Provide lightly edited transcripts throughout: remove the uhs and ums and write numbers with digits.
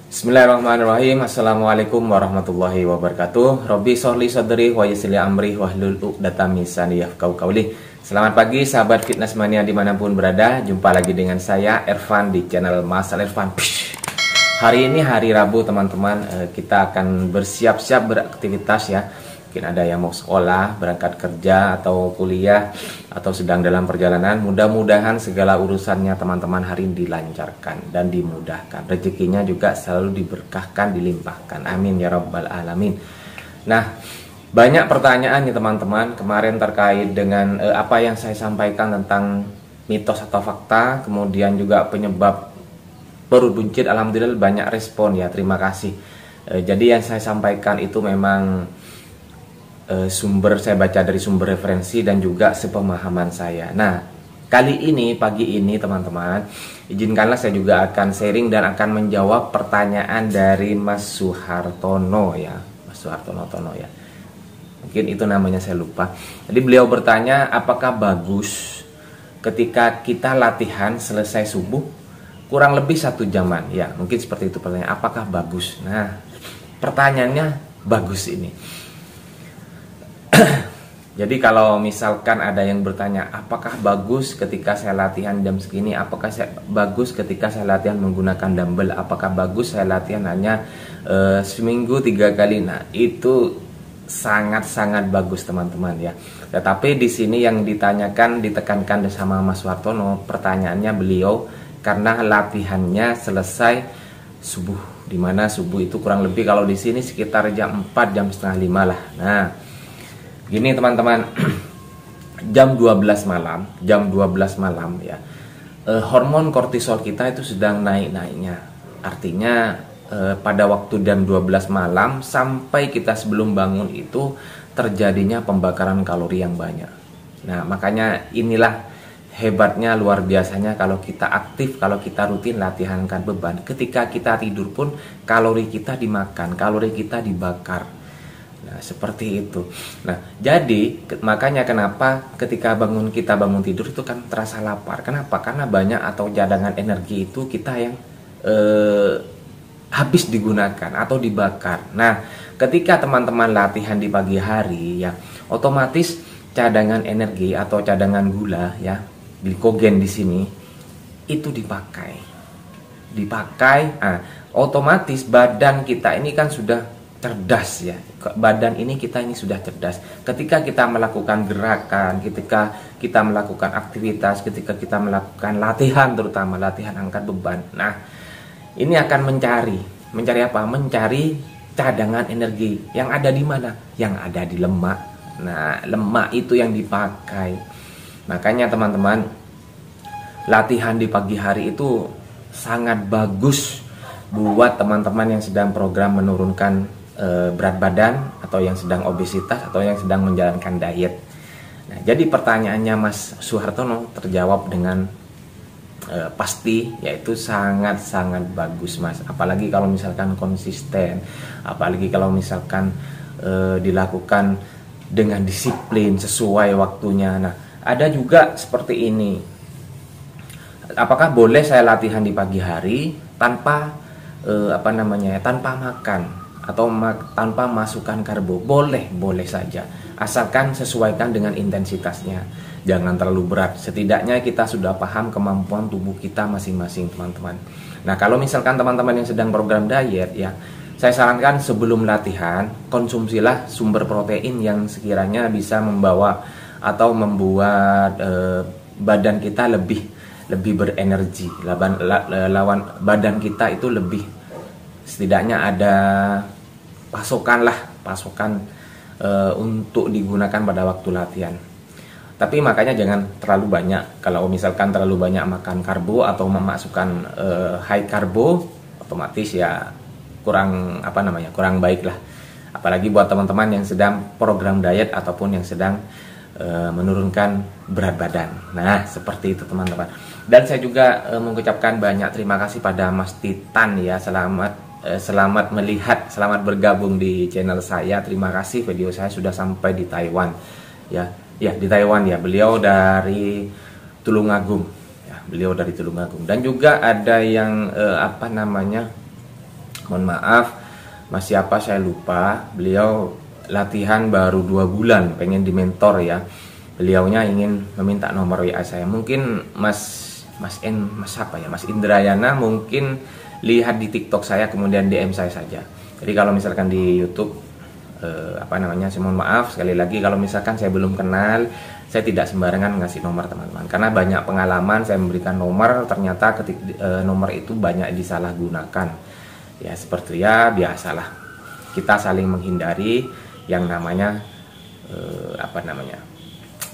Bismillahirrahmanirrahim. Assalamualaikum warahmatullahi wabarakatuh. Robbi sholli sadri wa yassir li amri wahlul 'uqdatam min lisani yafqahu qawli. Selamat pagi sahabat fitness mania dimanapun berada. Jumpa lagi dengan saya Ervan di channel Masal Ervan. Hari ini hari Rabu teman-teman, kita akan bersiap-siap beraktivitas ya. Mungkin ada yang mau sekolah, berangkat kerja atau kuliah atau sedang dalam perjalanan. Mudah-mudahan segala urusannya teman-teman hari ini dilancarkan dan dimudahkan. Rezekinya juga selalu diberkahkan, dilimpahkan. Amin ya rabbal alamin. Nah, banyak pertanyaan nih teman-teman kemarin terkait dengan apa yang saya sampaikan tentang mitos atau fakta, kemudian juga penyebab perut buncit. Alhamdulillah banyak respon ya, terima kasih. Jadi yang saya sampaikan itu memang sumber saya baca dari sumber referensi dan juga sepemahaman saya. Nah, kali ini pagi ini teman-teman, izinkanlah saya juga akan sharing dan akan menjawab pertanyaan dari Mas Suhartono ya, Mas Suhartono ya. Mungkin itu namanya saya lupa. Jadi beliau bertanya, apakah bagus ketika kita latihan selesai subuh kurang lebih 1 jaman? Ya, mungkin seperti itu pertanyaan. Apakah bagus? Nah, pertanyaannya bagus ini. Jadi kalau misalkan ada yang bertanya, apakah bagus ketika saya latihan jam segini? Apakah bagus ketika saya latihan menggunakan dumbbell? Apakah bagus saya latihan hanya seminggu 3 kali? Nah, itu sangat-sangat bagus teman-teman ya. Tetapi di sini yang ditanyakan, ditekankan sama Mas Suhartono, pertanyaannya beliau karena latihannya selesai subuh, dimana subuh itu kurang lebih kalau di sini sekitar jam 4, jam setengah 5 lah. Nah, gini teman-teman, jam 12 malam ya, hormon kortisol kita itu sedang naik-naiknya. Artinya pada waktu jam 12 malam sampai kita sebelum bangun itu terjadinya pembakaran kalori yang banyak. Nah, makanya inilah hebatnya, luar biasanya kalau kita aktif, kalau kita rutin latihan angkat beban. Ketika kita tidur pun kalori kita dimakan, kalori kita dibakar. Nah, seperti itu. Nah, jadi makanya kenapa ketika kita bangun tidur itu kan terasa lapar. Kenapa? Karena banyak atau cadangan energi itu kita yang habis digunakan atau dibakar. Nah, ketika teman-teman latihan di pagi hari ya, otomatis cadangan energi atau cadangan gula ya, glikogen di sini itu dipakai. Nah, otomatis badan kita ini kan sudah cerdas ya, badan ini kita ini sudah cerdas. Ketika kita melakukan gerakan, ketika kita melakukan aktivitas, ketika kita melakukan latihan, terutama latihan angkat beban, nah ini akan mencari apa? Mencari cadangan energi yang ada di mana? Yang ada di lemak. Nah, lemak itu yang dipakai. Makanya teman-teman, latihan di pagi hari itu sangat bagus buat teman-teman yang sedang program menurunkan berat badan atau yang sedang obesitas atau yang sedang menjalankan diet. Nah, jadi pertanyaannya Mas Suhartono terjawab dengan pasti, yaitu sangat-sangat bagus Mas. Apalagi kalau misalkan konsisten, apalagi kalau misalkan dilakukan dengan disiplin sesuai waktunya. Nah, ada juga seperti ini. Apakah boleh saya latihan di pagi hari tanpa tanpa makan atau tanpa masukkan karbo? Boleh saja, asalkan sesuaikan dengan intensitasnya, jangan terlalu berat. Setidaknya kita sudah paham kemampuan tubuh kita masing-masing teman-teman. Nah, kalau misalkan teman-teman yang sedang program diet ya, saya sarankan sebelum latihan konsumsilah sumber protein yang sekiranya bisa membawa atau membuat badan kita lebih berenergi. Badan kita itu lebih, setidaknya ada pasokan untuk digunakan pada waktu latihan. Tapi makanya jangan terlalu banyak. Kalau misalkan terlalu banyak makan karbo atau memasukkan high karbo, otomatis ya kurang baik lah. Apalagi buat teman-teman yang sedang program diet ataupun yang sedang menurunkan berat badan. Nah, seperti itu teman-teman. Dan saya juga mengucapkan banyak terima kasih pada Mas Titan ya. Selamat melihat, selamat bergabung di channel saya. Terima kasih, video saya sudah sampai di Taiwan ya. Ya, di Taiwan ya. Beliau dari Tulungagung ya. Dan juga ada yang Mohon maaf, Mas siapa saya lupa. Beliau latihan baru 2 bulan, pengen dimentor ya. Beliaunya ingin meminta nomor WA saya. Mungkin Mas apa ya, Mas Indrayana mungkin lihat di TikTok saya kemudian DM saya saja. Jadi kalau misalkan di YouTube saya mohon maaf sekali lagi kalau misalkan saya belum kenal, saya tidak sembarangan ngasih nomor teman-teman, karena banyak pengalaman saya memberikan nomor, ternyata nomor itu banyak disalahgunakan. Ya seperti ya biasalah, kita saling menghindari yang namanya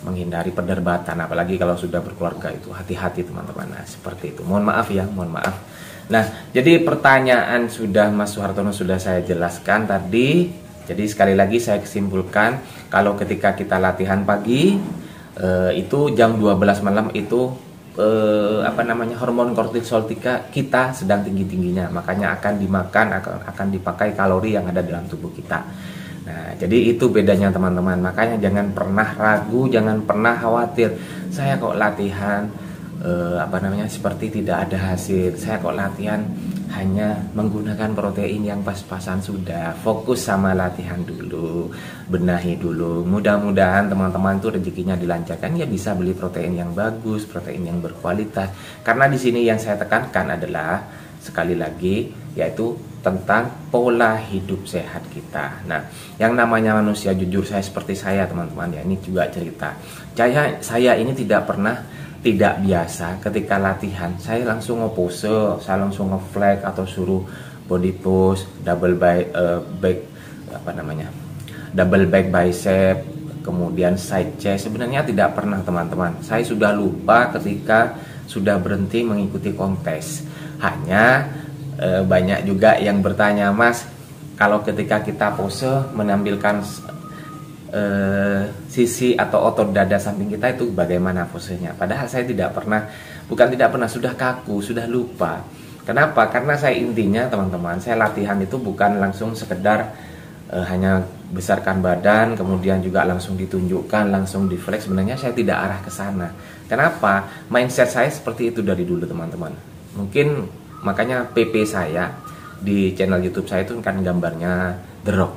menghindari perdebatan, apalagi kalau sudah berkeluarga, itu hati-hati teman-teman. Nah seperti itu, mohon maaf ya, mohon maaf. Nah jadi pertanyaan sudah Mas Suhartono sudah saya jelaskan tadi. Jadi sekali lagi saya kesimpulkan, kalau ketika kita latihan pagi itu jam 12 malam itu hormon kortisol kita sedang tinggi-tingginya, makanya akan dipakai kalori yang ada dalam tubuh kita. Nah, jadi itu bedanya teman-teman. Makanya jangan pernah ragu, jangan pernah khawatir. Saya kok latihan seperti tidak ada hasil. Saya kok latihan hanya menggunakan protein yang pas-pasan. Sudah fokus sama latihan dulu, benahi dulu. Mudah-mudahan teman-teman tuh rezekinya dilancarkan, ya bisa beli protein yang bagus, protein yang berkualitas. Karena di sini yang saya tekankan adalah sekali lagi yaitu tentang pola hidup sehat kita. Nah, yang namanya manusia jujur, saya seperti saya teman-teman ya, ini juga cerita. Saya ini tidak biasa ketika latihan saya langsung ngepose, saya langsung ngeflag atau suruh body pose, double back bicep, kemudian side chest. Sebenarnya tidak pernah teman-teman. Saya sudah lupa ketika sudah berhenti mengikuti kontes. Hanya banyak juga yang bertanya, Mas, kalau ketika kita pose menampilkan sisi atau otot dada samping kita itu bagaimana posenya? Padahal saya sudah kaku, sudah lupa. Kenapa? Karena saya intinya teman-teman, saya latihan itu bukan langsung sekedar hanya besarkan badan kemudian juga langsung ditunjukkan, langsung di flex. Sebenarnya saya tidak arah ke sana. Kenapa? Mindset saya seperti itu dari dulu teman-teman. Mungkin makanya PP saya di channel YouTube saya itu kan gambarnya The Rock.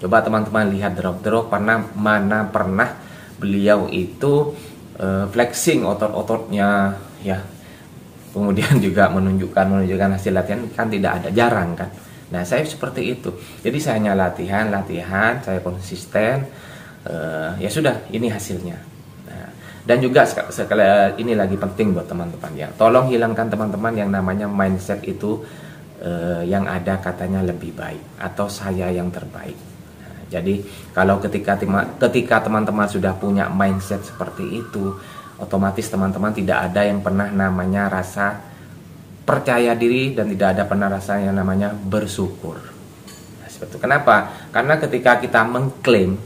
Coba teman-teman lihat The Rock mana pernah beliau itu flexing otot-ototnya ya. Kemudian juga menunjukkan hasil latihan, kan tidak ada, jarang kan. Nah, saya seperti itu. Jadi saya hanya latihan, saya konsisten. Ya sudah, ini hasilnya. Nah, dan juga sekali ini lagi penting buat teman-teman ya. Tolong hilangkan teman-teman yang namanya mindset itu yang ada katanya lebih baik atau saya yang terbaik. Jadi kalau ketika teman-teman sudah punya mindset seperti itu, otomatis teman-teman tidak ada yang pernah namanya rasa percaya diri dan tidak ada pernah rasa yang namanya bersyukur. Nah, seperti itu. Kenapa? Karena ketika kita mengklaim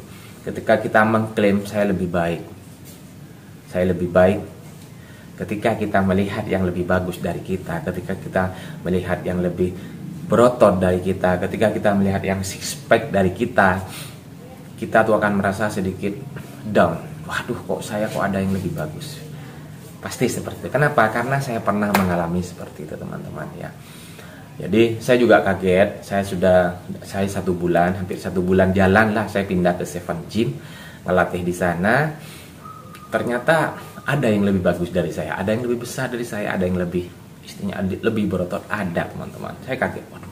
saya lebih baik, ketika kita melihat yang lebih bagus dari kita, ketika kita melihat yang lebih berotot dari kita, ketika kita melihat yang six pack dari kita tuh akan merasa sedikit down. Waduh, kok ada yang lebih bagus. Pasti seperti itu. Kenapa? Karena saya pernah mengalami seperti itu teman-teman ya. Jadi saya juga kaget. Saya 1 bulan, hampir 1 bulan jalan lah, saya pindah ke Seven Gym, melatih di sana. Ternyata ada yang lebih bagus dari saya, ada yang lebih besar dari saya, ada yang lebih berotot, ada teman-teman. Saya kaget, waduh.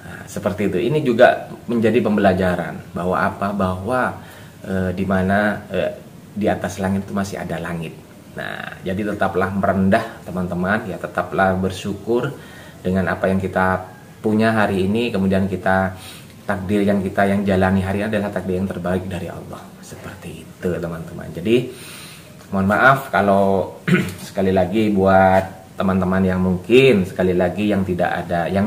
Nah, seperti itu. Ini juga menjadi pembelajaran bahwa di atas langit itu masih ada langit. Nah, jadi tetaplah merendah teman-teman ya, tetaplah bersyukur dengan apa yang kita punya hari ini. Kemudian takdir yang jalani hari ini adalah takdir yang terbaik dari Allah. Seperti itu teman-teman. Jadi mohon maaf kalau sekali lagi buat teman-teman yang mungkin yang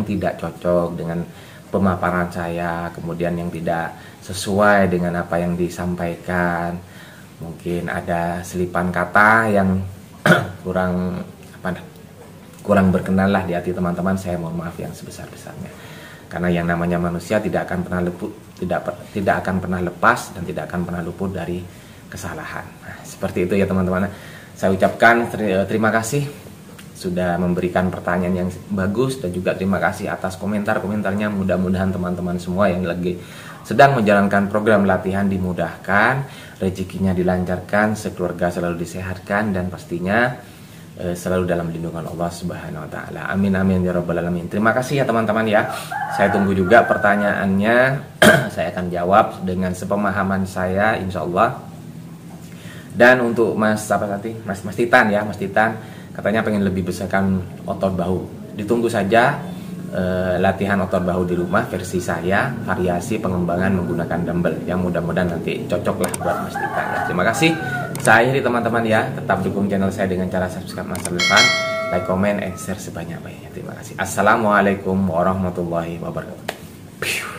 tidak cocok dengan pemaparan saya, kemudian yang tidak sesuai dengan apa yang disampaikan, mungkin ada selipan kata yang kurang berkenan lah di hati teman-teman, saya mohon maaf yang sebesar-besarnya. Karena yang namanya manusia tidak akan pernah lepas dan tidak akan pernah luput dari kesalahan. Nah, seperti itu ya teman-teman. Saya ucapkan terima kasih. sudah memberikan pertanyaan yang bagus, dan juga terima kasih atas komentar-komentarnya. Mudah-mudahan teman-teman semua yang lagi sedang menjalankan program latihan dimudahkan, rezekinya dilancarkan, sekeluarga selalu disehatkan, dan pastinya selalu dalam lindungan Allah Subhanahu wa taala. Amin amin ya rabbal alamin. Terima kasih ya teman-teman ya. Saya tunggu juga pertanyaannya. Saya akan jawab dengan sepemahaman saya insya Allah. Dan untuk Mas Titan ya, Mas Titan katanya pengen lebih besarkan otot bahu. Ditunggu saja latihan otot bahu di rumah versi saya, variasi pengembangan menggunakan dumbbell. Yang mudah-mudahan nanti cocok lah buat Mas Titan ya. Terima kasih. Saya akhiri teman-teman ya. Tetap dukung channel saya dengan cara subscribe Mas Depan, like, comment, and share sebanyak-banyaknya. Terima kasih. Assalamualaikum warahmatullahi wabarakatuh.